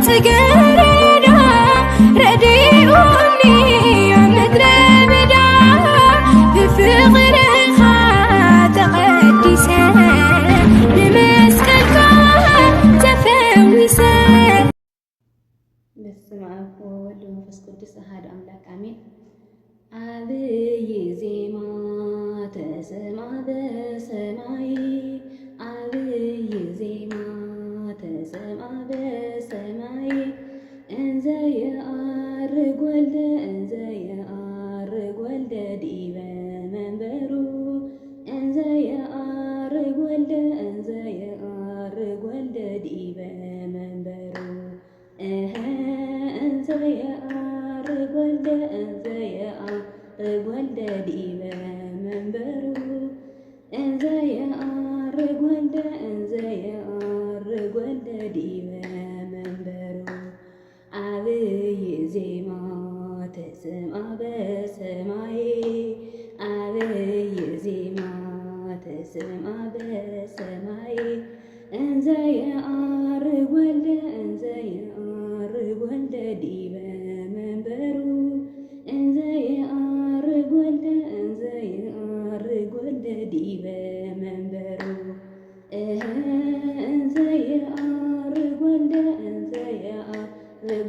ጽጌረዳ ረዲኡኒ ምድረ በዳ ብፍቕርኻ ተቐዲሰ ብመስቀልካ ተፈዊሰ። በስመ አብ ወወልድ ወመንፈስ ቅዱስ አሐዱ አምላክ አሜን። አብይ ዜማ ተሰምዐ በሰማይ አብይ ዜማ ተሰምዐ በሰማይ እንዘ የዐርግ ወልደ እንዘ የዐርግ ወልደ ዲበ መንበሩ እንዘ የዐርግ ወልደ እንዘ የዐርግ ወልደ ዲበ መንበሩ እንዘ የዐርግ ወልደ እንዘ የዐርግ ወልደ ዲበ መንበሩ እንዘ የዐርግ ወልደ እንዘ የዐርግ ወልደ ዲበ መንበሩ አብይ ዜማ ተሰምዐ በሰማይ አብይ ዜማ ተሰምዐ በሰማይ እንዘ የዐርግ ወልደ እንዘ የዐርግ ወልደ ዲበ መንበሩ እንዘ የዐርግ ወልደ እንዘ የዐርግ ወልደ ዲበ መንበሩ እንዘ የዐርግ ወልደ እንዘ የዐርግ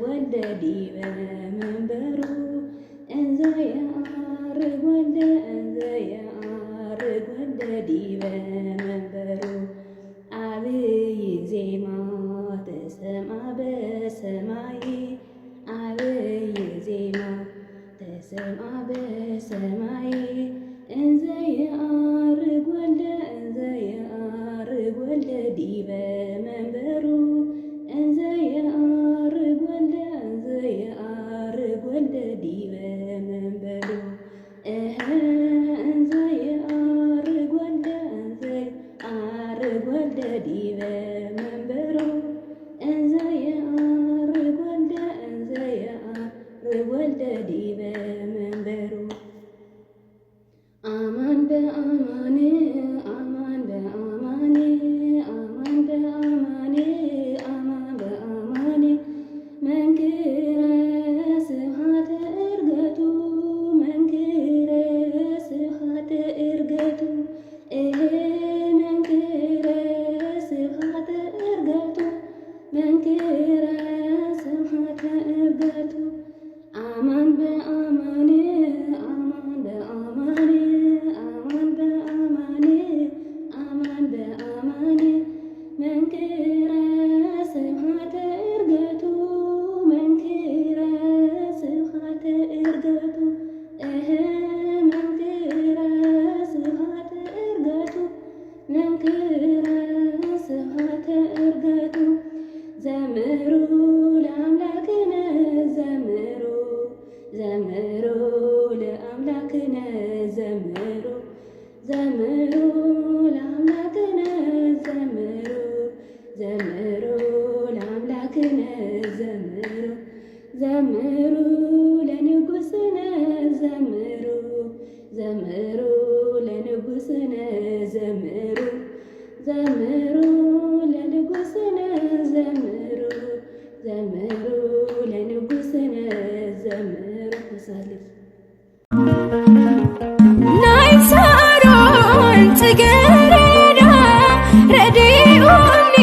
ወልደ ዲበ መንበሩ እንዘ የዐርግ ወልደ እንዘ የዐርግ ወልደ ዲበ መንበሩ አብይ ዜማ ተሰምዐ በሰማይ አብይ ዜማ ተሰምዐ በሰማይ እንዘ የዐርግ ወልደ እንዘ የዐርግ ወልደ ዲበ መንበሩ እንዘ የዐርግ ወልደ እንዘ የዐርግ ወልደ ዲበ መንበሩ እንዘ የዐርግ ወልደ እንዘ የዐርግ ወልደ ዲበ መንበሩ እንዘ የዐርግ ወልደ እንዘ የዐርግ ወልደ ዲበ መንበሩ አማን በአማን አማን በአማን አማን በአማን አማን በአማን መንክረ ስብሐተ ዕርገቱ መንክረ ስብሐተ ዕርገቱ መንክረ ስብሐተ ዕርገቱ መንክረ ስብሐተ ዕርገቱ አማን በአማን አማን በአማን አማን በአማን አማን በአማን መንክረ ስብሐተ ዕርገቱ መንክረ ስብሐተ ዕርገቱ መንክረ ስብሐተ ዕርገቱ መንክረ ስብሐተ ዕርገቱ ዘምሩ ለአምላክነ ዘምሩ ዘምሩ ለአምላክነ ዘምሩ ዘምሩ ለአምላክነ ዘምሩ ዘምሩ ለአምላክነ ዘምሩ ዘምሩ ለንጉሥነ ዘምሩ ዘምሩ ለንጉሥነ ዘምሩ ዘምሩ ለንጉሥነ ዘምሩ ዘምሩ ለንጉሥነ ዘምሩ ተሳልፍ ናይ ሳሮን ጽጌረዳ ረዲኡኒ